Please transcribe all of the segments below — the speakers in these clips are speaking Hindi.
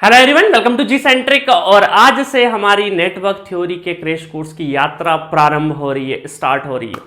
Hello everyone, welcome to G centric. और आज से हमारी नेटवर्क थ्योरी के क्रैश कोर्स की यात्रा प्रारंभ हो रही है, स्टार्ट हो रही है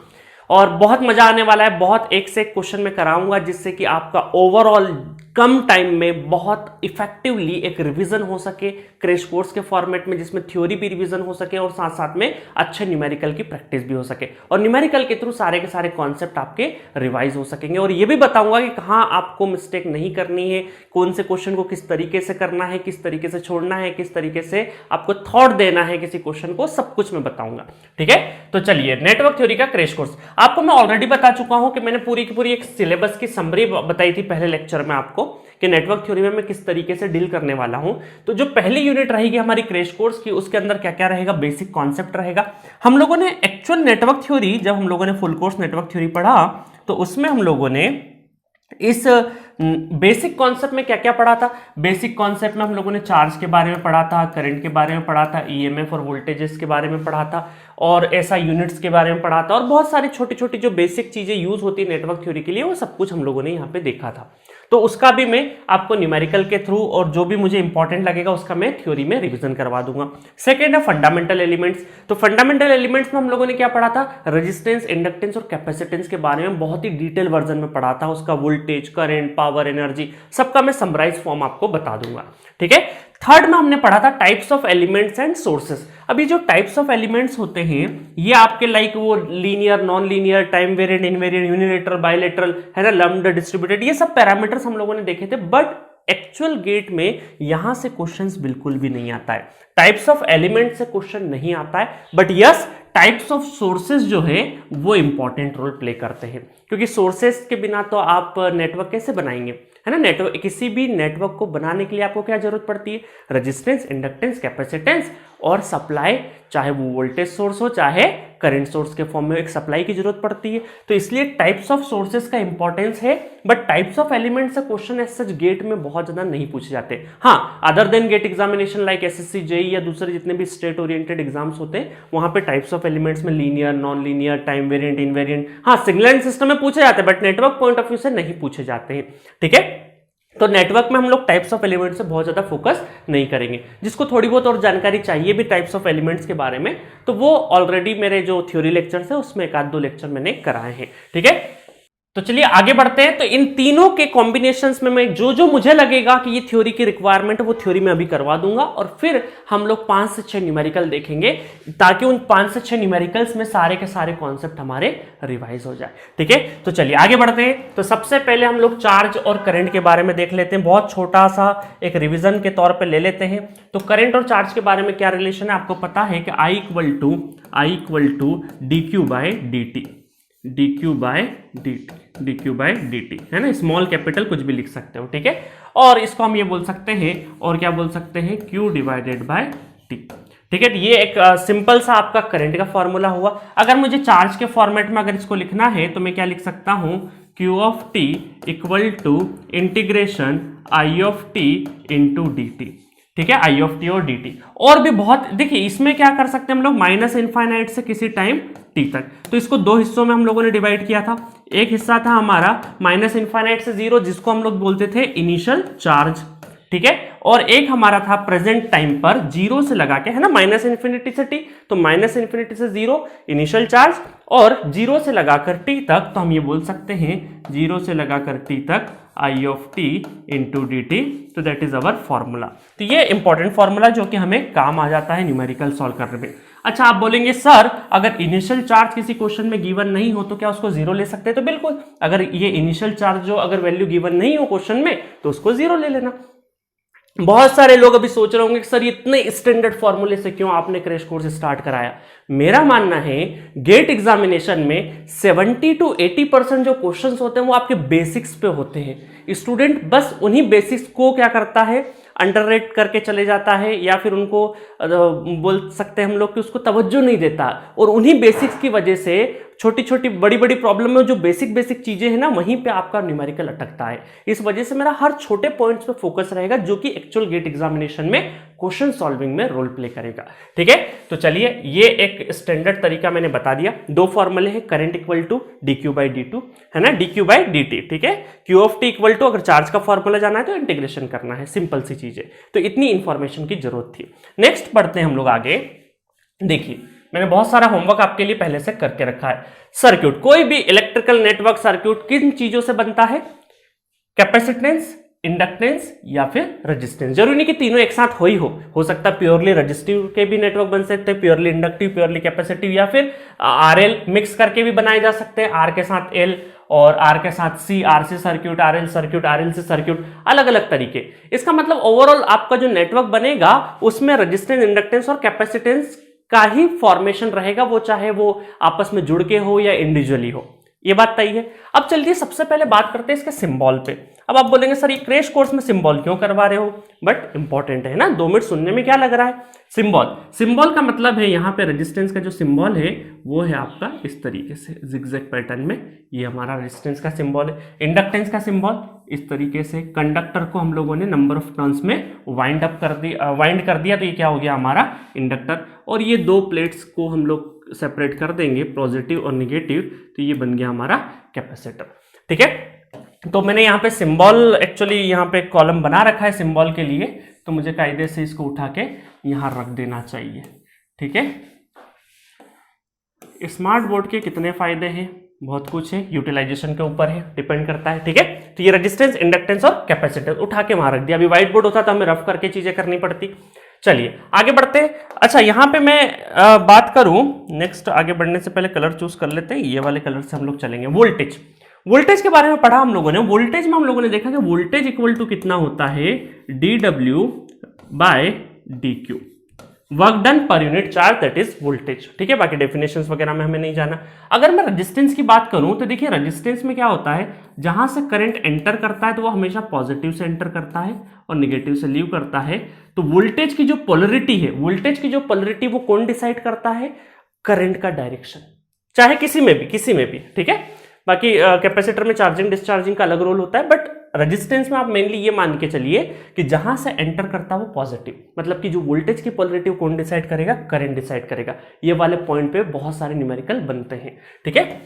और बहुत मजा आने वाला है। बहुत एक से एक क्वेश्चन में कराऊंगा जिससे कि आपका ओवरऑल कम टाइम में बहुत इफेक्टिवली एक रिवीजन हो सके क्रैश कोर्स के फॉर्मेट में, जिसमें थ्योरी भी रिवीजन हो सके और साथ साथ में अच्छे न्यूमेरिकल की प्रैक्टिस भी हो सके और न्यूमेरिकल के थ्रू सारे के सारे कॉन्सेप्ट आपके रिवाइज हो सकेंगे। और ये भी बताऊंगा कि कहाँ आपको मिस्टेक नहीं करनी है, कौन से क्वेश्चन को किस तरीके से करना है, किस तरीके से छोड़ना है, किस तरीके से आपको थॉट देना है किसी क्वेश्चन को, सब कुछ मैं बताऊंगा। ठीक है, तो चलिए, नेटवर्क थ्योरी का क्रैश कोर्स आपको मैं ऑलरेडी बता चुका हूं कि मैंने पूरी की पूरी एक सिलेबस की समरी बताई थी पहले लेक्चर में आपको कि नेटवर्क थ्योरी में मैं किस तरीके से डील करने वाला हूं। तो जो पहली यूनिट रहेगी हमारी क्रैश कोर्स की, उसके अंदर क्या क्या रहेगा, बेसिक कॉन्सेप्ट रहेगा। हम लोगों ने एक्चुअल नेटवर्क थ्योरी, जब हम लोगों ने फुल कोर्स नेटवर्क थ्योरी पढ़ा तो उसमें हम लोगों ने इस बेसिक कॉन्सेप्ट में क्या क्या पढ़ा था। बेसिक कॉन्सेप्ट में हम लोगों ने चार्ज के बारे में पढ़ा था, करंट के बारे में पढ़ा था, ईएमएफ और वोल्टेजेस के बारे में पढ़ा था और ऐसा यूनिट्स के बारे में पढ़ा था और बहुत सारी छोटी छोटी जो बेसिक चीजें यूज होती है नेटवर्क थ्योरी के लिए, वो सब कुछ हम लोगों ने यहाँ पे देखा था। तो उसका भी मैं आपको न्यूमेरिकल के थ्रू और जो भी मुझे इंपॉर्टेंट लगेगा उसका मैं थ्योरी में रिवीजन करवा दूंगा। सेकेंड है फंडामेंटल एलिमेंट्स। तो फंडामेंटल एलिमेंट्स में हम लोगों ने क्या पढ़ा था, रेजिस्टेंस, इंडक्टेंस और कैपेसिटेंस के बारे में बहुत ही डिटेल वर्जन में पढ़ा था। उसका वोल्टेज, करंट, पावर, एनर्जी, सबका मैं समराइज फॉर्म आपको बता दूंगा। ठीक है, थर्ड में हमने पढ़ा था types of elements and sources. अभी जो टाइप्स ऑफ एलिमेंट्स होते हैं ये आपके लाइक वो linear, non linear, time variant, invariant, unilateral, bilateral है ना, लम्प्ड, डिस्ट्रीब्यूटेड, ये सब पैरामीटर्स हम लोगों ने देखे थे। बट एक्चुअल गेट में यहां से क्वेश्चंस बिल्कुल भी नहीं आता है। टाइप्स ऑफ एलिमेंट से क्वेश्चन नहीं आता है, but yes types of sources जो है वो इंपॉर्टेंट रोल प्ले करते हैं, क्योंकि सोर्सेज के बिना तो आप नेटवर्क कैसे बनाएंगे, है ना। नेटवर्क, किसी भी नेटवर्क को बनाने के लिए आपको क्या जरूरत पड़ती है, रेजिस्टेंस, इंडक्टेंस, कैपेसिटेंस और सप्लाई, चाहे वो वोल्टेज सोर्स हो चाहे करंट सोर्स के फॉर्म में एक सप्लाई की जरूरत पड़ती है। तो इसलिए टाइप्स ऑफ सोर्सेज का इंपॉर्टेंस है, बट टाइप्स ऑफ एलिमेंट से क्वेश्चन एज सच गेट में बहुत ज्यादा नहीं पूछे जाते। हाँ, other than GATE examination like SSC, JE या दूसरे जितने भी स्टेट ओरिएंटेड एग्जाम्स होते हैं वहां पे टाइप्स ऑफ एलिमेंट्स में linear, non linear, time variant, invariant, हाँ सिग्नल सिस्टम में पूछे जाते हैं, but network point of view से नहीं पूछे जाते हैं। ठीक है, तो नेटवर्क में हम लोग टाइप्स ऑफ एलिमेंट्स से बहुत ज्यादा फोकस नहीं करेंगे। जिसको थोड़ी बहुत और जानकारी चाहिए भी टाइप्स ऑफ एलिमेंट्स के बारे में, तो वो ऑलरेडी मेरे जो थ्योरी लेक्चर्स है उसमें एक आध दो लेक्चर मैंने कराए हैं। ठीक है, तो चलिए आगे बढ़ते हैं। तो इन तीनों के कॉम्बिनेशंस में मैं जो जो मुझे लगेगा कि ये थ्योरी की रिक्वायरमेंट है वो थ्योरी में अभी करवा दूंगा और फिर हम लोग 5 से 6 न्यूमेरिकल देखेंगे, ताकि उन 5 से 6 न्यूमेरिकल्स में सारे के सारे कॉन्सेप्ट हमारे रिवाइज हो जाए। ठीक है, तो चलिए आगे बढ़ते हैं। तो सबसे पहले हम लोग चार्ज और करंट के बारे में देख लेते हैं, बहुत छोटा सा एक रिविजन के तौर पर ले लेते हैं। तो करंट और चार्ज के बारे में क्या रिलेशन है, आपको पता है कि I equal to dq by dt, dq by dt है ना, स्मॉल कैपिटल कुछ भी लिख सकते हो। ठीक है, और इसको हम ये बोल सकते हैं, और क्या बोल सकते हैं, q डिवाइडेड बाय t। ठीक है, ये एक सिंपल सा आपका करंट का फॉर्मूला हुआ। अगर मुझे चार्ज के फॉर्मेट में अगर इसको लिखना है तो मैं क्या लिख सकता हूं, q of t equal to integration i of t into dt। ठीक है, i ऑफ t और dt। और भी बहुत, देखिए इसमें क्या कर सकते हैं हम लोग, माइनस इनफाइनाइट से किसी टाइम t तक। तो इसको दो हिस्सों में हम लोगों ने डिवाइड किया था। एक हिस्सा था हमारा माइनस इनफाइनाइट से 0, जिसको हम लोग बोलते थे इनिशियल चार्ज। ठीक है, और एक हमारा था प्रेजेंट टाइम पर 0 से लगा के, है ना, माइनस इन्फिनिटी से t, तो माइनस इन्फिनिटी से 0 इनिशियल चार्ज और 0 से लगाकर t तक, तो हम ये बोल सकते हैं 0 से लगाकर t तक i of t into dt। तो दैट इज अवर फॉर्मूला। तो ये इंपॉर्टेंट फॉर्मूला जो कि हमें काम आ जाता है न्यूमेरिकल सॉल्व करने में। अच्छा, आप बोलेंगे सर अगर इनिशियल चार्ज किसी क्वेश्चन में गिवन नहीं हो तो क्या उसको 0 ले सकते हैं? तो बिल्कुल, अगर ये इनिशियल चार्ज जो अगर वैल्यू गिवन नहीं हो क्वेश्चन में तो उसको 0 ले लेना। बहुत सारे लोग अभी सोच रहे होंगे कि सर इतने स्टैंडर्ड फॉर्मूले से क्यों आपने क्रैश कोर्स स्टार्ट कराया। मेरा मानना है गेट एग्जामिनेशन में 70 to 80% जो क्वेश्चंस होते हैं वो आपके बेसिक्स पे होते हैं। स्टूडेंट बस उन्हीं बेसिक्स को क्या करता है, अंडररेट करके चले जाता है, या फिर उनको बोल सकते हैं हम लोग कि उसको तवज्जो नहीं देता, और उन्हीं बेसिक्स की वजह से छोटी छोटी बड़ी बड़ी प्रॉब्लम में जो बेसिक चीजें हैं ना, वहीं पे आपका न्यूमेरिकल अटकता है। इस वजह से मेरा हर छोटे पॉइंट्स पे फोकस रहेगा जो कि एक्चुअल गेट एग्जामिनेशन में क्वेश्चन सॉल्विंग में रोल प्ले करेगा। ठीक है, तो चलिए ये एक स्टैंडर्ड तरीका मैंने बता दिया। दो फॉर्मूले हैं, करंट इक्वल टू dq/dt है ना, dq/dt। ठीक है, q of t equal to, अगर चार्ज का फॉर्मूला जाना है तो इंटीग्रेशन करना है, सिंपल सी चीज है। तो इतनी इंफॉर्मेशन की जरूरत थी। नेक्स्ट बढ़ते हैं हम लोग आगे। देखिए मैंने बहुत सारा होमवर्क आपके लिए पहले से करके रखा है। सर्किट, कोई भी इलेक्ट्रिकल नेटवर्क सर्किट किन चीजों से बनता है? कैपेसिटेंस, इंडक्टेंस या फिर रेजिस्टेंस। जरूरी नहीं कि तीनों एक साथ हो सकता है प्योरली रेजिस्टिव के भी नेटवर्क बन सकते हैं, प्योरली इंडक्टिव, प्योरली कैपेसिटिव, या फिर आरएल मिक्स करके भी बनाए जा सकते हैं, आर के साथ एल और आर के साथ सी, आरसी सर्किट, आरएल से सर्किट, अलग अलग तरीके। इसका मतलब ओवरऑल आपका जो नेटवर्क बनेगा उसमें रेजिस्टेंस, इंडक्टेंस और कैपेसिटेंस का ही फॉर्मेशन रहेगा, वो चाहे वो आपस में जुड़ के हो या इंडिविजुअली हो। ये बात तय है। अब चलिए सबसे पहले बात करते हैं इसके सिंबल पे। अब आप बोलेंगे सर ये क्रैश कोर्स में सिंबल क्यों करवा रहे हो? बट इंपॉर्टेंट है ना, 2 मिनट सुनने में क्या लग रहा है? सिंबल का मतलब है यहाँ पे रेजिस्टेंस का जो सिंबल है वो है आपका इस तरीके से जिगजैग पैटर्न में, ये हमारा रेजिस्टेंस का सिंबल है। इंडक्टेंस का सिंबल इस तरीके से, कंडक्टर को हम लोगों ने नंबर ऑफ टर्न्स में वाइंड कर दिया तो ये क्या हो गया हमारा इंडक्टर। और ये दो प्लेट्स को हम लोग सेपरेट कर देंगे, पॉजिटिव और निगेटिव, तो ये बन गया हमारा कैपेसिटर। ठीक है, तो मैंने यहाँ पे सिंबल, एक्चुअली यहाँ पे कॉलम बना रखा है सिंबल के लिए, तो मुझे कायदे से इसको उठा के यहाँ रख देना चाहिए। ठीक है, स्मार्ट बोर्ड के कितने फायदे हैं? बहुत कुछ है, यूटिलाइजेशन के ऊपर है, डिपेंड करता है। ठीक है, तो ये रेजिस्टेंस, इंडक्टेंस और कैपेसिटेंस उठा के वहां रख दिया। अभी व्हाइट बोर्ड होता तो हमें रफ करके चीजें करनी पड़ती। चलिए आगे बढ़ते हैं। अच्छा यहाँ पे मैं बात करूं, नेक्स्ट आगे बढ़ने से पहले कलर चूज कर लेते हैं, ये वाले कलर से हम लोग चलेंगे। वोल्टेज के बारे में पढ़ा हम लोगों ने। वोल्टेज में हम लोगों ने देखा कि वोल्टेज इक्वल टू कितना होता है, dw/dq, work done per unit charge, that is voltage. ठीक है, बाकी डेफिनेशंस वगैरह में हमें नहीं जाना। अगर मैं रेजिस्टेंस की बात करूं तो देखिए रेजिस्टेंस में क्या होता है, जहां से करंट एंटर करता है तो वो हमेशा पॉजिटिव से एंटर करता है और निगेटिव से लीव करता है। तो वोल्टेज की जो पोलरिटी है, वो कौन डिसाइड करता है? करंट का डायरेक्शन, चाहे किसी में भी। ठीक है, बाकी कैपेसिटर में चार्जिंग डिस्चार्जिंग का अलग रोल होता है, बट रेजिस्टेंस में आप मेनली ये मान के चलिए कि जहां से एंटर करता है वो पॉजिटिव, मतलब कि जो वोल्टेज की पोलरिटी कौन डिसाइड करेगा? करंट डिसाइड करेगा। ये वाले पॉइंट पे बहुत सारे न्यूमेरिकल बनते हैं। ठीक है,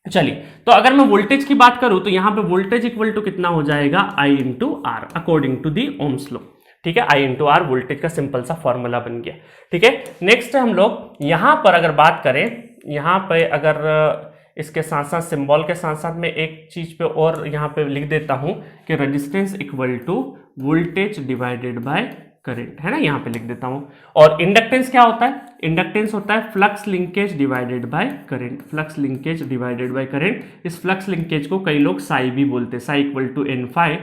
चलिए तो अगर मैं वोल्टेज की बात करूं तो यहां पे वोल्टेज इक्वल टू कितना हो जाएगा, I × R, according to the Ohm's law. ठीक है, I × R वोल्टेज का सिंपल सा फॉर्मूला बन गया। ठीक है, नेक्स्ट हम लोग यहां पर अगर बात करें, यहां पे अगर इसके साथ साथ सिंबल के साथ साथ मैं एक चीज पे और यहाँ पे लिख देता हूं कि resistance equal to voltage divided by current, है ना, यहाँ पे लिख देता हूं। और इंडक्टेंस क्या होता है? इंडक्टेंस होता है flux linkage divided by current, इस फ्लक्स लिंकेज को कई लोग साई भी बोलते हैं, साई इक्वल टू n∅,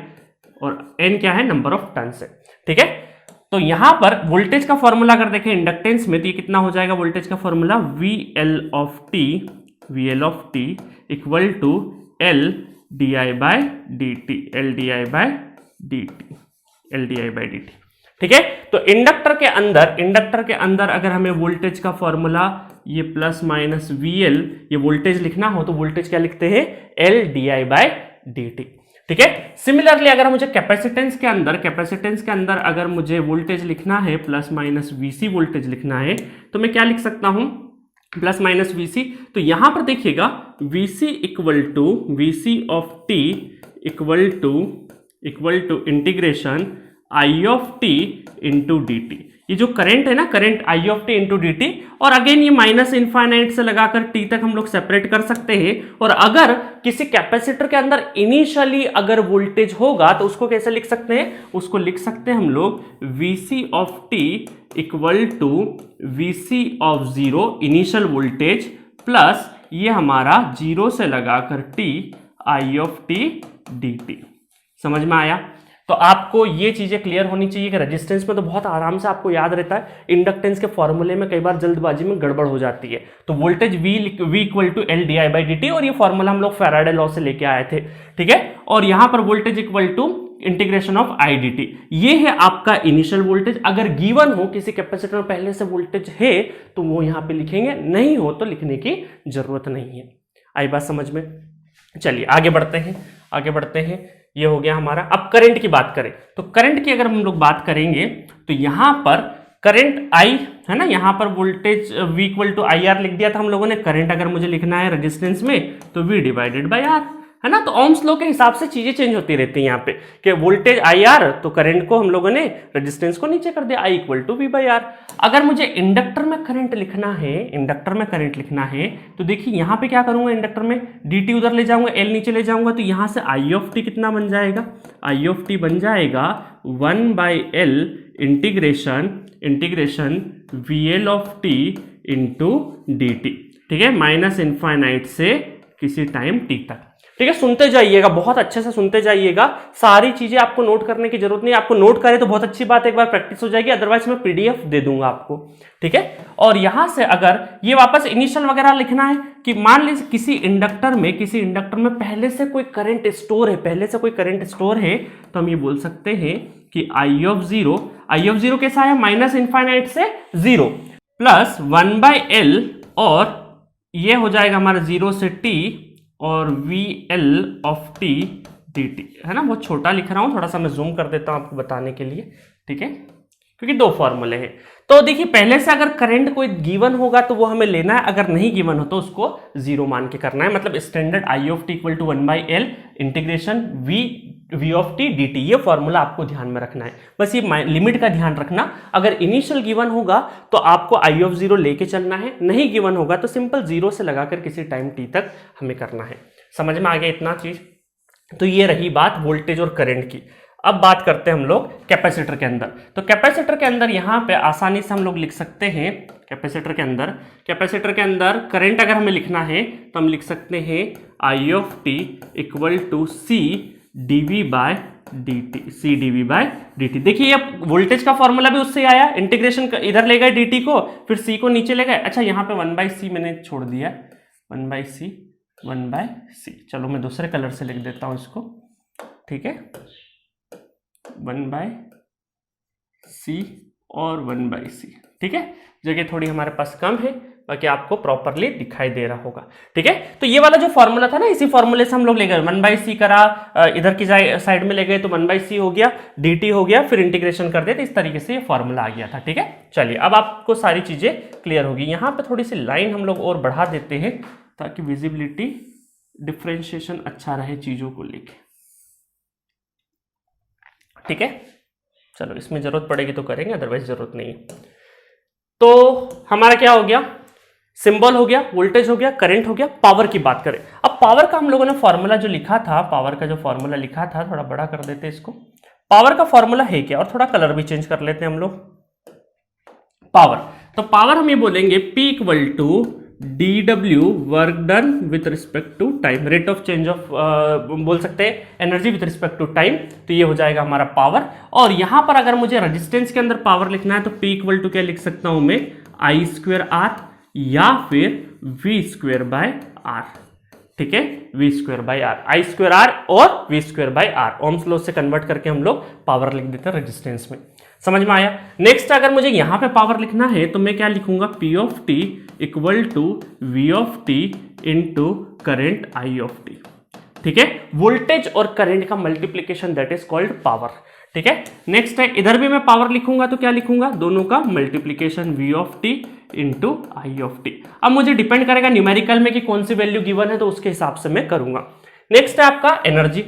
और n क्या है? नंबर ऑफ टर्न्स है। ठीक है, तो यहां पर वोल्टेज का फॉर्मूला अगर देखें इंडक्टेंस में तो ये कितना हो जाएगा? वोल्टेज का formula VL of t equal to LdI/dt। ठीक है, तो इंडक्टर के अंदर अगर हमें वोल्टेज का फॉर्मूला ये प्लस माइनस VL ये वोल्टेज लिखना हो तो वोल्टेज क्या लिखते हैं? LdI/dt। ठीक है, सिमिलरली अगर मुझे कैपेसिटेंस के अंदर अगर मुझे वोल्टेज लिखना है, प्लस माइनस VC वोल्टेज लिखना है, तो मैं क्या लिख सकता हूं? Plus minus VC। तो यहां पर देखिएगा VC of t equal to integration I of t into dt। ये जो करंट है ना, current I of t into dt, और अगेन ये माइनस इनफाइनाइट से लगाकर t तक हम लोग सेपरेट कर सकते हैं। और अगर किसी कैपेसिटर के अंदर इनिशियली अगर वोल्टेज होगा तो उसको कैसे लिख सकते हैं? उसको लिख सकते हैं हम लोग VC of t equal to VC of 0 initial voltage plus ये हमारा 0 से लगाकर t I of t dt। समझ में आया? तो आपको ये चीजें क्लियर होनी चाहिए कि रेजिस्टेंस में तो बहुत आराम से आपको याद रहता है, इंडक्टेंस के फॉर्मूले में कई बार जल्दबाजी में गड़बड़ हो जाती है। तो voltage V equal to LdI/dt, और ये फॉर्मूला हम लोग फैराडे लॉ से लेके आए थे। ठीक है, और यहां पर voltage equal to integration of I/dt, ये है आपका इनिशियल वोल्टेज। अगर गिवन हो किसी कैपेसिटर में पहले से वोल्टेज है तो वो यहां पे लिखेंगे, नहीं हो तो लिखने की जरूरत नहीं है। आई बात समझ में? चलिए आगे बढ़ते हैं। ये हो गया हमारा। अब करंट की बात करें तो करंट की अगर हम लोग बात करेंगे तो यहां पर करंट I है ना, यहां पर voltage V equal to I R लिख दिया था हम लोगों ने। करंट अगर मुझे लिखना है रेजिस्टेंस में तो V डिवाइडेड बाई R, है ना। तो ओम्स लॉ के हिसाब से चीजें चेंज होती रहती हैं यहाँ पे कि वोल्टेज आई आर, तो करंट को हम लोगों ने रेजिस्टेंस को नीचे कर दिया, I equal to V by R. अगर मुझे इंडक्टर में करंट लिखना है, इंडक्टर में करंट लिखना है तो देखिए यहाँ पे क्या करूंगा, इंडक्टर में dt उधर ले जाऊंगा, L नीचे ले जाऊंगा, तो यहाँ से I ऑफ टी कितना बन जाएगा, I ऑफ टी बन जाएगा 1 by L integration VL of T into D T, ठीक है, माइनस इनफाइनाइट से किसी टाइम t तक। ठीक है, सुनते जाइएगा, बहुत अच्छे से सुनते जाइएगा, सारी चीजें आपको नोट करने की जरूरत नहीं है। आपको नोट करे तो बहुत अच्छी बात है, एक बार प्रैक्टिस हो जाएगी, अदरवाइज मैं पीडीएफ दे दूंगा आपको। ठीक है, और यहां से अगर ये वापस इनिशियल वगैरह लिखना है कि मान लीजिए किसी इंडक्टर में पहले से कोई करंट स्टोर है, तो हम ये बोल सकते हैं कि आई ऑफ जीरो कैसा है, माइनस इनफाइनाइट से जीरो प्लस 1 बाई एल, और ये हो जाएगा हमारा 0 से t और VL of T D T, है ना। बहुत छोटा लिख रहा हूं, थोड़ा सा मैं जूम कर देता हूं आपको बताने के लिए, ठीक है, क्योंकि दो फॉर्मूले हैं। तो देखिए पहले से अगर करंट कोई गिवन होगा तो वो हमें लेना है, अगर नहीं गिवन हो तो उसको जीरो मान के करना है। मतलब standard I of T equal to 1 by L integration V of T D T, ये फॉर्मूला आपको ध्यान में रखना है। बस ये लिमिट का ध्यान रखना, अगर इनिशियल गिवन होगा तो आपको आई ऑफ जीरो लेके चलना है, नहीं गिवन होगा तो सिंपल जीरो से लगाकर किसी टाइम टी तक हमें करना है। समझ में आ गया इतना चीज? तो ये रही बात वोल्टेज और करंट की। अब बात करते हैं हम लोग कैपेसिटर के अंदर। तो कैपेसिटर के अंदर यहाँ पे आसानी से हम लोग लिख सकते हैं, कैपेसिटर के अंदर करंट अगर हमें लिखना है तो हम लिख सकते हैं I of T equal to C DV by D T. देखिए अब वोल्टेज का फॉर्मूला भी उससे आया, इंटीग्रेशन इधर ले गए dt को, फिर c को नीचे ले गए। अच्छा यहाँ पे 1 बाई सी मैंने छोड़ दिया, 1 बाई सी, चलो मैं दूसरे कलर से लिख देता हूं इसको, ठीक है, 1 बाई सी और 1 बाई सी, ठीक है। जगह थोड़ी हमारे पास कम है, बाकी आपको प्रॉपरली दिखाई दे रहा होगा, ठीक है। तो ये वाला जो फॉर्मूला था ना, इसी फॉर्मूले से हम लोग ले गए, 1 बाई सी करा, इधर की साइड में ले गए तो 1 बाई सी हो गया, dt हो गया, फिर इंटीग्रेशन कर दिया, तो इस तरीके से ये फॉर्मूला आ गया था, ठीक है। चलिए अब आपको सारी चीजें क्लियर होगी। यहाँ पे थोड़ी सी लाइन हम लोग और बढ़ा देते हैं ताकि विजिबिलिटी डिफ्रेंशिएशन अच्छा रहे चीजों को लेके, ठीक है। चलो इसमें जरूरत पड़ेगी तो करेंगे, अदरवाइज जरूरत नहीं है। तो हमारा क्या हो गया, सिंबल हो गया, वोल्टेज हो गया, करंट हो गया। पावर की बात करें, अब पावर का हम लोगों ने फॉर्मूला जो लिखा था, थोड़ा बड़ा कर देते हैं इसको। पावर का फॉर्मूला है क्या, और थोड़ा कलर भी चेंज कर लेते हैं हम लोग। पावर हम ये बोलेंगे P equal to dw work done with respect to time, rate of change of बोल सकते हैं energy with respect to time, तो ये हो जाएगा हमारा पावर। और यहां पर अगर मुझे रेजिस्टेंस के अंदर पावर लिखना है तो P इक्वल टू क्या लिख सकता हूं मैं, आई स्क्वेयर आर या फिर वी स्क्वेयर बाय आर, ठीक है, V square by R, I square R और V square by R. Ohm's law से कन्वर्ट करके हम लोग पावर लिख देते हैं रेजिस्टेंस में। समझ में आया? नेक्स्ट अगर मुझे यहां पे पावर लिखना है तो मैं क्या लिखूंगा, P of T equal to V of T into current I of T, ठीक है। वोल्टेज और करंट का multiplication that is called power, ठीक है। नेक्स्ट है इधर भी मैं पावर लिखूंगा तो क्या लिखूंगा, दोनों का multiplication V of T into I of T. अब मुझे डिपेंड करेगा न्यूमेरिकल में कि कौन सी वैल्यू गिवन है, तो उसके हिसाब से मैं करूंगा। नेक्स्ट है आपका एनर्जी।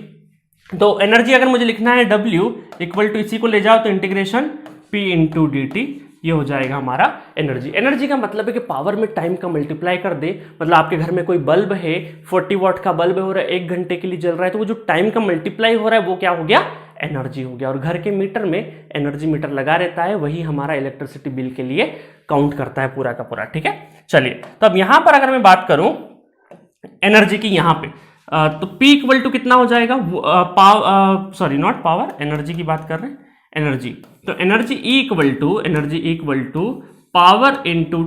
तो एनर्जी अगर मुझे लिखना है W इक्वल टू इसी को ले जाओ तो integration P into D T, ये हो जाएगा हमारा एनर्जी। एनर्जी का मतलब है कि पावर में टाइम का मल्टीप्लाई कर दे। मतलब आपके घर में कोई बल्ब है, 40 वॉट का बल्ब हो रहा है, 1 घंटे के लिए जल रहा है, तो वो जो टाइम का मल्टीप्लाई हो रहा है वो क्या हो गया, एनर्जी हो गया। और घर के मीटर में एनर्जी मीटर लगा रहता है, वही हमारा इलेक्ट्रिसिटी बिल के लिए काउंट करता है पूरा का पूरा, ठीक है। चलिए तो अब यहां पर अगर मैं बात करूं एनर्जी की, यहां पे तो P इक्वल टू कितना हो जाएगा, नॉट पावर, एनर्जी की बात कर रहे हैं, एनर्जी। तो energy equal to power into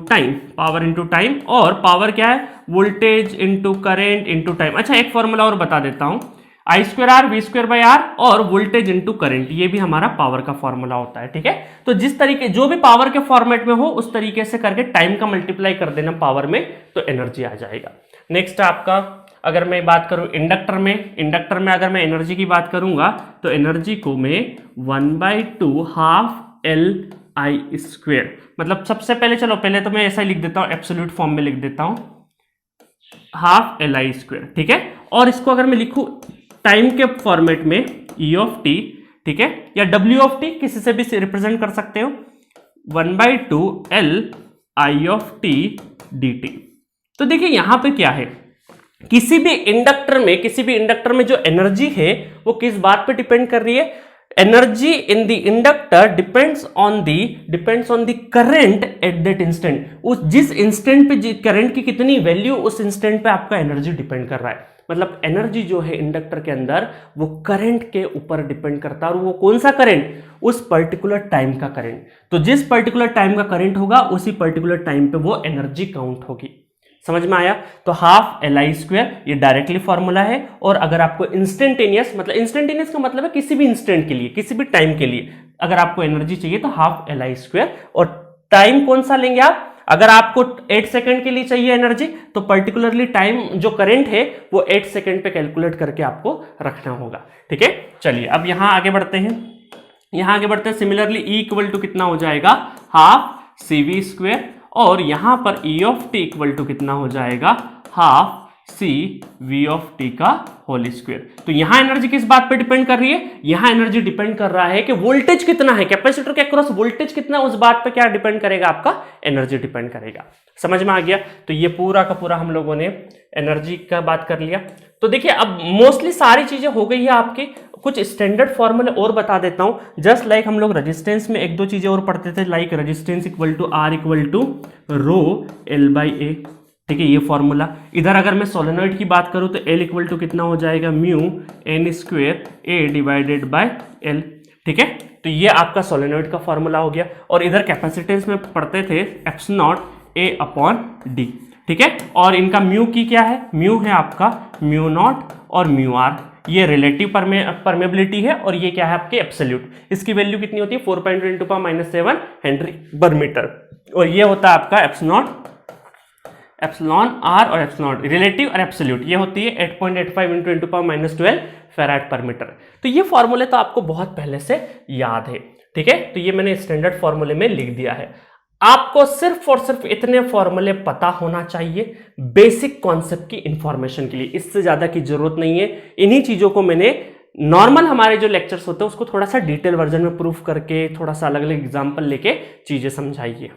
time, और पावर क्या है, voltage into current into time. अच्छा एक फॉर्मूला और बता देता हूं, I square R V square by R और वोल्टेज इंटू करंट, ये भी हमारा पावर का फॉर्मूला होता है, ठीक है। तो जिस तरीके जो भी पावर के फॉर्मेट में हो उस तरीके से करके टाइम का मल्टीप्लाई कर देना पावर में, तो एनर्जी आ जाएगा। नेक्स्ट आपका अगर मैं बात करूं इंडक्टर में अगर मैं एनर्जी की बात करूंगा तो एनर्जी को मैं 1/2 हाफ Li², मतलब सबसे पहले चलो पहले तो मैं ऐसा ही लिख देता हूं, एब्सोल्यूट फॉर्म में लिख देता हूं, ½ Li², ठीक है। और इसको अगर मैं लिखूं टाइम के फॉर्मेट में E, ठीक है, या W किसी से भी रिप्रेजेंट कर सकते हो, 1/2 Li dt। तो देखिए यहां पे क्या है, किसी भी इंडक्टर में जो एनर्जी है वो किस बात पे डिपेंड कर रही है, energy in the inductor depends on the current at that instant. उस जिस इंस्टेंट पे करंट की कितनी वैल्यू, उस इंस्टेंट पे आपका एनर्जी डिपेंड कर रहा है। मतलब एनर्जी जो है इंडक्टर के अंदर वो करंट के ऊपर डिपेंड करता है, और वो कौन सा करंट, उस पर्टिकुलर टाइम का करंट। तो जिस पर्टिकुलर टाइम का करंट होगा उसी पर्टिकुलर टाइम पे वो एनर्जी काउंट होगी। समझ में आया? तो ½ Li² ये डायरेक्टली फॉर्मूला है। और अगर आपको इंस्टेंटेनियस का मतलब है किसी भी इंस्टेंट के लिए, किसी भी टाइम के लिए अगर आपको एनर्जी चाहिए तो ½ Li²। और टाइम कौन सा लेंगे आप, अगर आपको 8 सेकंड के लिए चाहिए एनर्जी तो पर्टिकुलरली टाइम जो करंट है वो 8 सेकंड पे कैलकुलेट करके आपको रखना होगा, ठीक है। चलिए अब यहां आगे बढ़ते हैं, सिमिलरली E कितना हो जाएगा, ½ CV²। और यहां पर E इक्वल टू कितना हो जाएगा, ½ CV का होल स्क्वायर। तो यहां एनर्जी किस बात पे डिपेंड कर रही है, यहां एनर्जी डिपेंड कर रहा है कि वोल्टेज कितना है, कैपेसिटर के अक्रॉस वोल्टेज कितना, उस बात पे क्या डिपेंड करेगा, आपका एनर्जी डिपेंड करेगा। समझ में आ गया? तो ये पूरा का पूरा हम लोगों ने एनर्जी का बात कर लिया। तो देखिए अब मोस्टली सारी चीजें हो गई है आपकी। कुछ स्टैंडर्ड फॉर्मूले और बता देता हूं, जस्ट लाइक हम लोग रेजिस्टेंस में 1-2 चीजें और पढ़ते थे, like resistance equal to R equal to ρL/A, ठीक है, ये फॉर्मूला। इधर अगर मैं सोलेनॉइड की बात करूं तो L इक्वल टू कितना हो जाएगा, μN² A divided by L, ठीक है। तो ये आपका सोलेनॉइड का फॉर्मूला हो गया। और इधर कैपेसिटेंस में पढ़ते थे ε0A/d, ठीक है। और इनका म्यू की क्या है, म्यू है आपका μ0 और μr, ये रिलेटिव परमेबिलिटी है, और ये क्या है आपके एब्सोल्यूट। इसकी वैल्यू कितनी होती है, 4.10 × -7 हेनरी/मीटर। और ये होता है आपका एप्सिलॉन r और एप्सिलॉन रिलेटिव और एब्सोल्यूट, ये होती है 8.85 × 10⁻12 फैराड/मीटर। तो ये फॉर्मूले तो आपको बहुत पहले से याद है, ठीक है। तो ये मैंने स्टैंडर्ड फॉर्मूले में लिख दिया है। आपको सिर्फ और सिर्फ इतने फॉर्मूले पता होना चाहिए बेसिक कॉन्सेप्ट की इंफॉर्मेशन के लिए, इससे ज्यादा की जरूरत नहीं है। इन्हीं चीजों को मैंने नॉर्मल हमारे जो लेक्चर्स होते हैं उसको थोड़ा सा डिटेल वर्जन में प्रूफ करके, थोड़ा सा अलग अलग एग्जाम्पल लेके चीजें समझाइए।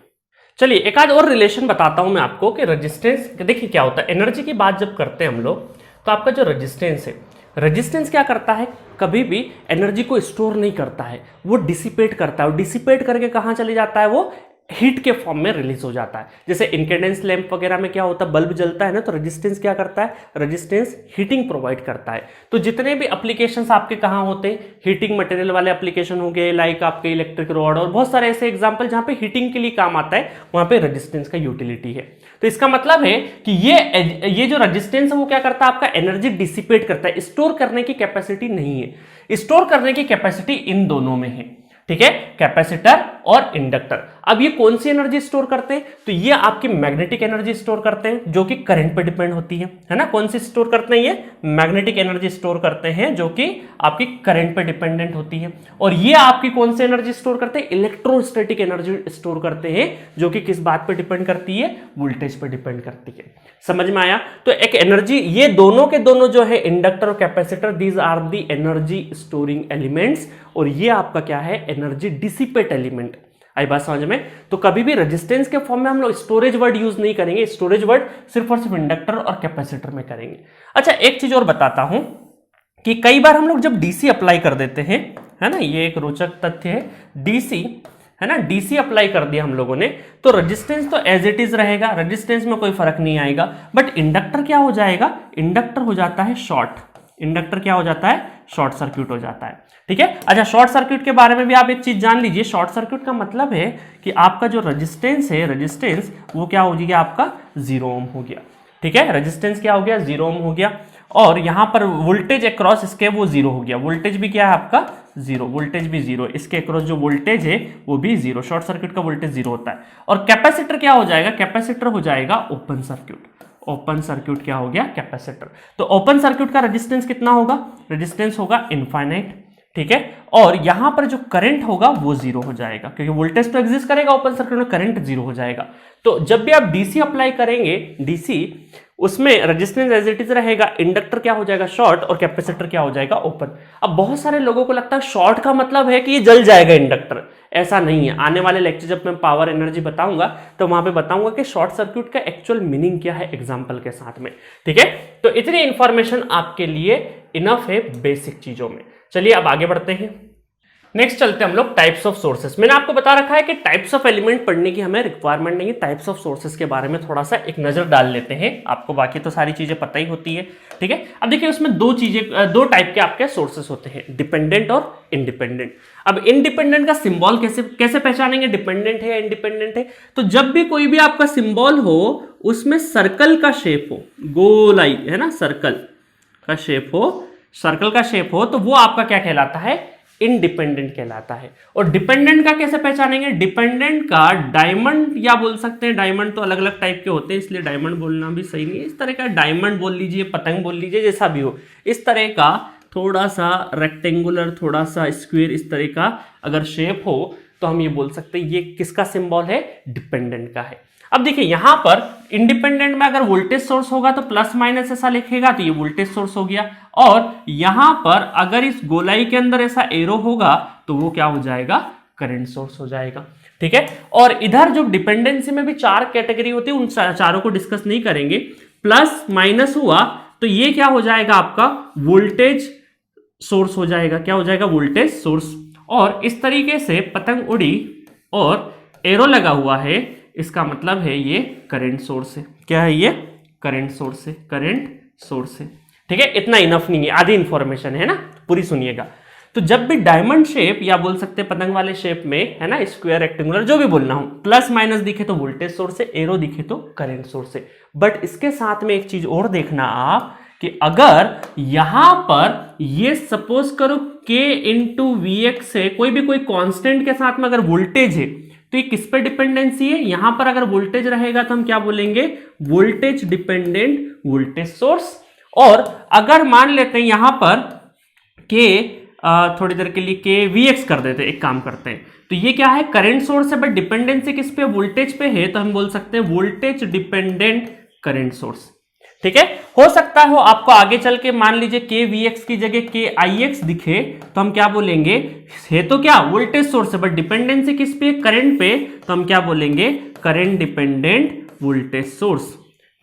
चलिए एक आध और रिलेशन बताता हूं मैं आपको कि रेजिस्टेंस, देखिए क्या होता है, एनर्जी की बात जब करते हैं हम लोग तो आपका जो रेजिस्टेंस है, रेजिस्टेंस क्या करता है, कभी भी एनर्जी को स्टोर नहीं करता है, वो डिसिपेट करता है। और डिसिपेट करके कहां चले जाता है, वो हीट के फॉर्म में रिलीज हो जाता है। जैसे इंकेडेंस लैंप वगैरह में क्या होता है, बल्ब जलता है ना, तो रेजिस्टेंस क्या करता है, रेजिस्टेंस हीटिंग प्रोवाइड करता है। तो जितने भी एप्लीकेशंस आपके कहाँ होते हैं, हीटिंग मटेरियल वाले एप्लीकेशन हो गए, लाइक आपके इलेक्ट्रिक रॉड, और बहुत सारे ऐसे एग्जांपल जहां पे हीटिंग के लिए काम आता है, वहां पे रेजिस्टेंस का यूटिलिटी है। तो इसका मतलब है कि ये जो रेजिस्टेंस है वो क्या करता है, आपका एनर्जी डिसिपेट करता है, स्टोर करने की कैपेसिटी नहीं है। स्टोर करने की कैपेसिटी इन दोनों में है, ठीक है, कैपेसिटर और इंडक्टर। अब ये कौन सी एनर्जी स्टोर करते हैं, तो ये आपकी मैग्नेटिक एनर्जी स्टोर करते हैं जो कि करंट पे डिपेंड होती है ना। कौन सी स्टोर करते हैं, ये मैग्नेटिक एनर्जी स्टोर करते हैं जो कि आपकी करंट पे डिपेंडेंट होती है। और ये आपकी कौन सी एनर्जी स्टोर करते हैं, इलेक्ट्रोस्टैटिक एनर्जी स्टोर करते हैं जो कि किस बात पे डिपेंड करती है, वोल्टेज पे डिपेंड करती है। समझ में आया? तो एक एनर्जी, ये दोनों के दोनों जो है इंडक्टर और capacitor, these are the energy storing elements, और ये आपका क्या है, एनर्जी डिसिपेट एलिमेंट। आई बात समझ में? तो कभी भी रेजिस्टेंस के फॉर्म में हम लोग स्टोरेज वर्ड यूज नहीं करेंगे, स्टोरेज वर्ड सिर्फ और सिर्फ इंडक्टर और कैपेसिटर में करेंगे। अच्छा एक चीज और बताता हूं कि कई बार हम लोग जब डीसी अप्लाई कर देते हैं, है ना, ये एक रोचक तथ्य है, डीसी है ना, डीसी अप्लाई कर दिया हम लोगों ने, तो रेजिस्टेंस तो एज इट इज रहेगा, रेजिस्टेंस में कोई फर्क नहीं आएगा। बट इंडक्टर क्या हो जाएगा, इंडक्टर हो जाता है शॉर्ट, इंडक्टर क्या हो जाता है, शॉर्ट सर्किट हो जाता है, ठीक है। अच्छा शॉर्ट सर्किट के बारे में भी आप एक चीज जान लीजिए, शॉर्ट सर्किट का मतलब है कि आपका जो रेजिस्टेंस है, रेजिस्टेंस वो क्या हो गया, आपका 0 ओम हो गया, ठीक है, रेजिस्टेंस क्या हो गया, 0 ओम हो गया। और यहां पर वोल्टेज अक्रॉस इसके वो 0 हो गया, वोल्टेज भी क्या है आपका 0, वोल्टेज भी 0, इसके अक्रॉस जो वोल्टेज है वो भी 0, शॉर्ट सर्किट का वोल्टेज 0 होता है। और कैपेसिटर क्या हो जाएगा, कैपेसिटर हो जाएगा ओपन सर्किट, ओपन सर्किट क्या हो गया, कैपेसिटर। तो ओपन सर्किट का रेजिस्टेंस कितना होगा, रेजिस्टेंस होगा इनफाइनाइट, ठीक है। और यहां पर जो करंट होगा वो जीरो हो जाएगा, क्योंकि वोल्टेज तो एग्जिस्ट करेगा ओपन सर्किट में, करंट जीरो हो जाएगा। तो जब भी आप डीसी अप्लाई करेंगे, डीसी, उसमें रेजिस्टेंस एज इट इज रहेगा, इंडक्टर क्या हो जाएगा शॉर्ट और कैपेसिटर क्या हो जाएगा ओपन। अब बहुत सारे लोगों को लगता है शॉर्ट का मतलब है कि ये जल जाएगा इंडक्टर, ऐसा नहीं है। आने वाले लेक्चर जब मैं पावर एनर्जी बताऊंगा तो वहां पे बताऊंगा कि शॉर्ट सर्किट का एक्चुअल मीनिंग क्या है एग्जांपल के साथ में, ठीक है। तो इतनी इंफॉर्मेशन आपके लिए इनफ है बेसिक चीजों में। चलिए अब आगे बढ़ते हैं। नेक्स्ट चलते हैं हम लोग टाइप्स ऑफ सोर्सेस। मैंने आपको बता रखा है कि टाइप्स ऑफ एलिमेंट पढ़ने की हमें रिक्वायरमेंट नहीं है, टाइप्स ऑफ सोर्सेस के बारे में थोड़ा सा एक नजर डाल लेते हैं। आपको बाकी तो सारी चीजें पता ही होती है, ठीक है। अब देखिए उसमें दो टाइप के आपके सोर्सेस होते हैं, डिपेंडेंट और इंडिपेंडेंट। अब इंडिपेंडेंट का सिंबल कैसे पहचानेंगे डिपेंडेंट है या इंडिपेंडेंट है? तो जब भी कोई भी आपका सिंबल हो उसमें सर्कल का शेप हो, गोलाई है ना, सर्कल का शेप हो तो वो आपका क्या कहलाता है? इंडिपेंडेंट कहलाता है। और डिपेंडेंट का कैसे पहचानेंगे? डिपेंडेंट का डायमंड या बोल सकते हैं, डायमंड तो अलग अलग टाइप के होते हैं इसलिए डायमंड बोलना भी सही नहीं है, इस तरह का डायमंड बोल लीजिए, पतंग बोल लीजिए, जैसा भी हो, इस तरह का थोड़ा सा रेक्टेंगुलर, थोड़ा सा स्क्वायर, इस तरह का अगर शेप हो तो हम ये बोल सकते हैं ये किसका सिंबल है? डिपेंडेंट का है। अब देखिए यहां पर इंडिपेंडेंट में अगर वोल्टेज सोर्स होगा तो प्लस माइनस ऐसा लिखेगा तो ये वोल्टेज सोर्स हो गया, और यहां पर अगर इस गोलाई के अंदर ऐसा एरो होगा तो वो क्या हो जाएगा? करंट सोर्स हो जाएगा, ठीक है। और इधर जो डिपेंडेंसी में भी 4 कैटेगरी होती है, उन चारों को डिस्कस नहीं करेंगे। प्लस माइनस हुआ तो ये क्या हो जाएगा? आपका वोल्टेज सोर्स हो जाएगा। क्या हो जाएगा? Voltage source. और इस तरीके से पतंग उड़ी और एरो लगा हुआ है, इसका मतलब है ये करंट सोर्स है। क्या है ये? करंट सोर्स है, करंट सोर्स है, ठीक है। इतना इनफ नहीं है, आधी इंफॉर्मेशन है ना, पूरी सुनिएगा। तो जब भी डायमंड शेप या बोल सकते हैं पतंग वाले शेप में है ना, स्क्वायर, रेक्टेंगुलर, जो भी बोलना हो, प्लस माइनस दिखे तो वोल्टेज सोर्स है, एरो दिखे तो करंट सोर्स है। बट इसके साथ में एक चीज और देखना आप कि अगर यहां पर ये सपोज करो K इंटू Vx है, कोई कांस्टेंट के साथ में अगर वोल्टेज है तो ये किस पे डिपेंडेंसी है? यहां पर अगर वोल्टेज रहेगा तो हम क्या बोलेंगे? Voltage dependent voltage source. और अगर मान लेते हैं यहां पर K, थोड़ी देर के लिए K Vx कर देते हैं, एक काम करते हैं, तो ये क्या है? करंट सोर्स है, बट डिपेंडेंसी किस पे? वोल्टेज पे है, तो हम बोल सकते हैं वोल्टेज डिपेंडेंट करंट सोर्स, ठीक है। हो सकता हो आपको आगे चल के मान लीजिए के Vx की जगह के Ix दिखे तो हम क्या बोलेंगे? है तो क्या? वोल्टेज सोर्स है, बट डिपेंडेंसी किस पे? करंट पे, तो हम क्या बोलेंगे? करंट डिपेंडेंट वोल्टेज सोर्स,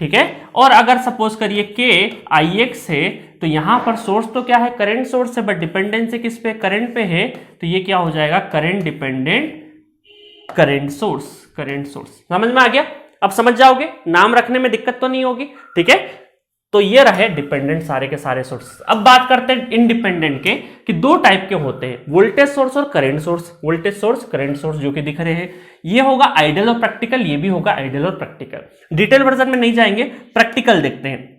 ठीक है। और अगर सपोज करिए के Ix है तो यहां पर सोर्स तो क्या है? करंट सोर्स है, बट डिपेंडेंसी किस पे? करंट पे है, तो ये क्या हो जाएगा? Current dependent current source, current source. समझ में आ गया? अब समझ जाओगे, नाम रखने में दिक्कत तो नहीं होगी, ठीक है। तो ये रहे डिपेंडेंट सारे के सारे सोर्स। अब बात करते हैं इंडिपेंडेंट के, कि दो टाइप के होते हैं, वोल्टेज सोर्स और current source. Voltage source, current source जो कि दिख रहे हैं, ये होगा आइडियल और प्रैक्टिकल, ये भी होगा आइडियल और प्रैक्टिकल। डिटेल वर्जन में नहीं जाएंगे, प्रैक्टिकल देखते हैं।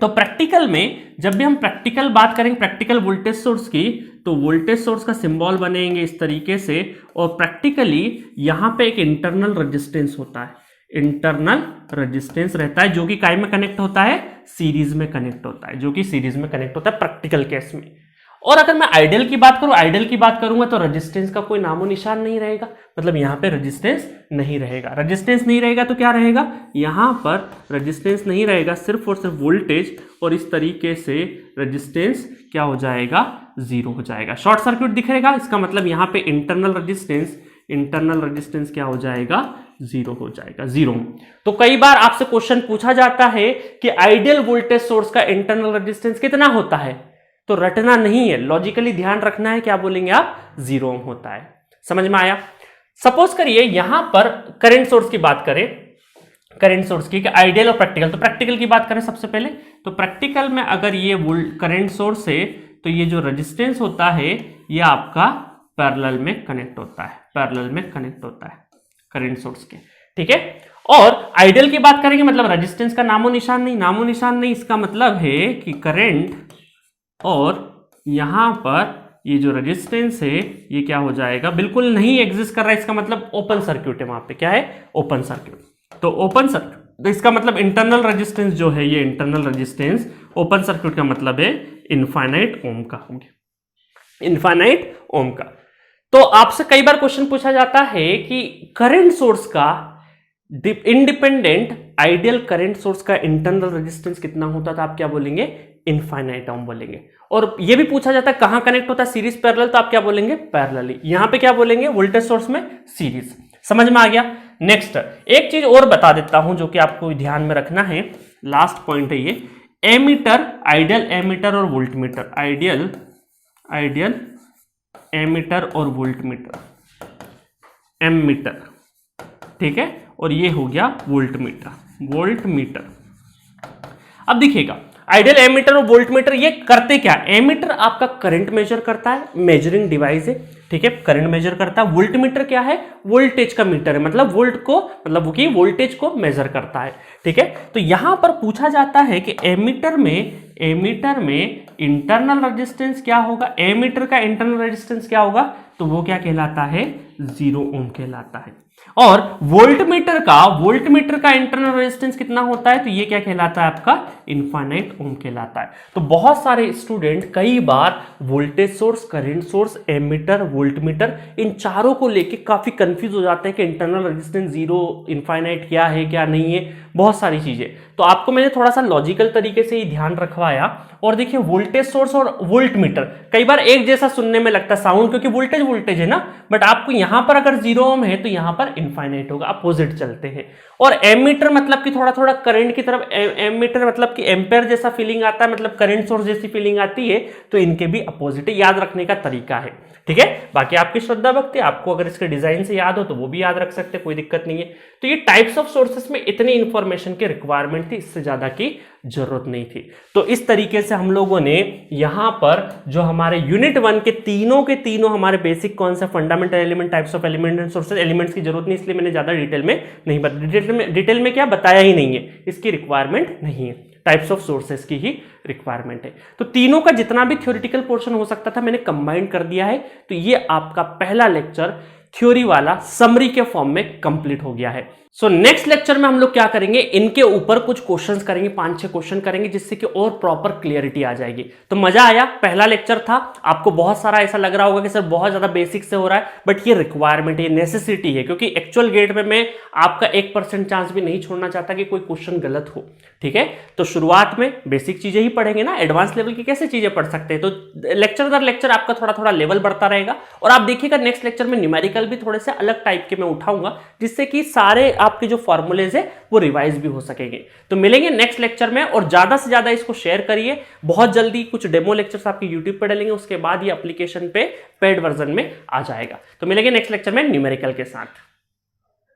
तो प्रैक्टिकल में जब भी हम प्रैक्टिकल बात करेंगे, प्रैक्टिकल वोल्टेज सोर्स की, तो वोल्टेज सोर्स का सिंबल बनेंगे इस तरीके से, और प्रैक्टिकली यहां पे एक इंटरनल रेजिस्टेंस होता है, इंटरनल रेजिस्टेंस रहता है, जो कि काय में कनेक्ट होता है? सीरीज में कनेक्ट होता है, जो कि सीरीज में कनेक्ट होता है प्रैक्टिकल केस में। और अगर मैं आइडियल की बात करूं, आइडियल की बात करूंगा तो रेजिस्टेंस का कोई नामो निशान नहीं रहेगा, मतलब यहां पे रेजिस्टेंस नहीं रहेगा। रेजिस्टेंस नहीं रहेगा तो क्या रहेगा? यहां पर रेजिस्टेंस नहीं रहेगा, सिर्फ और सिर्फ वोल्टेज, और इस तरीके से रेजिस्टेंस क्या हो जाएगा? जीरो हो जाएगा, शॉर्ट सर्किट दिखेगा। इसका मतलब यहां पे इंटरनल रेजिस्टेंस क्या हो जाएगा? जीरो हो जाएगा, जीरो। तो कई बार आपसे क्वेश्चन पूछा जाता है कि आइडियल वोल्टेज सोर्स का इंटरनल रेजिस्टेंस कितना होता है, तो रटना नहीं है, लॉजिकली ध्यान रखना है, क्या बोलेंगे आप? 0 ओम होता है। समझ में आया? सपोज करिए यहां पर करंट सोर्स की बात करें, करंट सोर्स की, आइडियल और प्रैक्टिकल। तो प्रैक्टिकल की बात करें सबसे पहले, तो प्रैक्टिकल में अगर ये करंट सोर्स है तो ये जो रेजिस्टेंस होता है ये आपका पैरेलल में कनेक्ट होता है, पैरेलल में कनेक्ट होता है करंट सोर्स के, ठीक है। और आइडियल की बात करेंगे, मतलब रेजिस्टेंस का नामो निशान नहीं, नामो निशान नहीं, इसका मतलब है कि करंट और यहां पर ये जो रेजिस्टेंस है ये क्या हो जाएगा? बिल्कुल नहीं एग्जिस्ट कर रहा है, इसका मतलब ओपन सर्किट है, वहां पे क्या है? Open circuit. तो ओपन सर्किट, तो इसका मतलब इंटरनल रेजिस्टेंस जो है, ये इंटरनल रेजिस्टेंस ओपन सर्किट का मतलब है इनफाइनाइट ओम का होंगे, इनफाइनाइट ओम का। तो आपसे कई बार क्वेश्चन पूछा जाता है कि करंट सोर्स का इंडिपेंडेंट आइडियल करंट सोर्स का इंटरनल रेजिस्टेंस कितना होता था, आप क्या बोलेंगे, इनफाइनाइट ओम बोलेंगे। और ये भी पूछा जाता है कहां कनेक्ट होता है, सीरीज पैरेलल, तो आप क्या बोलेंगे, पैरेलली। यहां पे क्या बोलेंगे, वोल्टेज सोर्स में सीरीज। समझ में आ गया। नेक्स्ट एक चीज और बता देता हूं जो कि आपको ध्यान में रखना है, लास्ट पॉइंट है ये, एमीटर, आइडियल एमीटर और वोल्टमीटर, आइडियल एमीटर और वोल्टमीटर, एमीटर, ठीक है, और ये हो गया वोल्टमीटर। अब देखिएगा आइडियल एमीटर और वोल्टमीटर ये करते क्या, एमीटर आपका करंट मेजर करता है, मेजरिंग डिवाइस है, ठीक है, करंट मेजर करता है। वोल्टमीटर क्या है, वोल्टेज का मीटर है, मतलब वोल्ट को, मतलब वो की वोल्टेज को मेजर करता है, ठीक है। तो यहां पर पूछा जाता है कि एमीटर में इंटरनल रेजिस्टेंस क्या होगा, एमीटर का इंटरनल रेजिस्टेंस क्या होगा, तो वो क्या कहलाता है, 0 ओम कहलाता है। और वोल्टमीटर का इंटरनल रेजिस्टेंस कितना होता है, तो ये क्या कहलाता है आपका, इनफाइनाइट ओम कहलाता है। तो बहुत सारे स्टूडेंट कई बार voltage source, current source, ammeter, voltmeter, इन चारों को लेके काफी कंफ्यूज हो जाते हैं कि इंटरनल रेजिस्टेंस 0, इनफाइनाइट क्या है क्या नहीं है, बहुत सारी चीजें। तो आपको मैंने थोड़ा सा लॉजिकल तरीके से ही ध्यान रखवाया। और देखिए वोल्टेज सोर्स और वोल्टमीटर कई बार एक जैसा सुनने में लगता है साउंड, क्योंकि वोल्टेज है ना, बट आपको यहां पर अगर 0 ओम है तो यहां पर इनफाइनाइट होगा, अपोजिट चलते हैं। और एमीटर मतलब कि थोड़ा थोड़ा करंट की तरफ, एमीटर मतलब कि एम्पेयर जैसा फीलिंग आता है, मतलब करंट सोर्स जैसी फीलिंग आती है, तो इनके भी अपोजिट है, याद रखने का तरीका है, ठीक है। बाकी आपकी श्रद्धा भक्ति, आपको अगर इसके डिजाइन से याद हो तो वो भी याद रख सकते हैं, कोई दिक्कत नहीं है। तो ये टाइप्स ऑफ सोर्सेस में इतनी इंफॉर्मेशन की रिक्वायरमेंट थी, इससे ज्यादा की जरूरत नहीं थी। तो इस तरीके से हम लोगों ने यहां पर जो हमारे यूनिट 1 के तीनों हमारे basic concept, fundamental element, types of element and sources, elements की जरूरत नहीं, इसलिए मैंने ज्यादा डिटेल में नहीं डिटेल में क्या बताया ही नहीं है, इसकी रिक्वायरमेंट नहीं है, टाइप्स ऑफ सोर्सेस की ही रिक्वायरमेंट है। तो तीनों का जितना भी थ्योरेटिकल पोर्शन हो सकता था मैंने कंबाइन कर दिया है। तो ये आपका पहला लेक्चर थ्योरी वाला समरी के फॉर्म में कंप्लीट हो गया है। सो नेक्स्ट लेक्चर में हम लोग क्या करेंगे, इनके ऊपर कुछ क्वेश्चंस करेंगे, 5-6 क्वेश्चन करेंगे, जिससे कि और प्रॉपर क्लियरिटी आ जाएगी। तो मजा आया, पहला लेक्चर था, आपको बहुत सारा ऐसा लग रहा होगा कि सर बहुत ज्यादा बेसिक से हो रहा है, बट ये रिक्वायरमेंट है, नेसेसिटी है, क्योंकि एक्चुअल गेट में मैं आपका 1% चांस भी नहीं छोड़ना चाहता कि कोई क्वेश्चन गलत हो, ठीक है। तो शुरुआत में बेसिक चीजें ही पढ़ेंगे ना, एडवांस लेवल की कैसे चीजें पढ़ सकते हैं। तो लेक्चर दर लेक्चर आपका थोड़ा थोड़ा लेवल बढ़ता रहेगा। और आप देखिएगा नेक्स्ट लेक्चर में न्यूमेरिकल भी थोड़े से अलग टाइप के मैं उठाऊंगा, जिससे कि सारे आपके जो फॉर्मूलेज है वो रिवाइज भी हो सकेंगे। तो मिलेंगे नेक्स्ट लेक्चर में, और ज्यादा से ज्यादा इसको शेयर करिए। बहुत जल्दी कुछ डेमो लेक्चर्स आपके यूट्यूब पे डालेंगे, उसके बाद ये एप्लीकेशन पे पेड वर्जन में आ जाएगा। तो मिलेंगे नेक्स्ट लेक्चर में न्यूमेरिकल के साथ।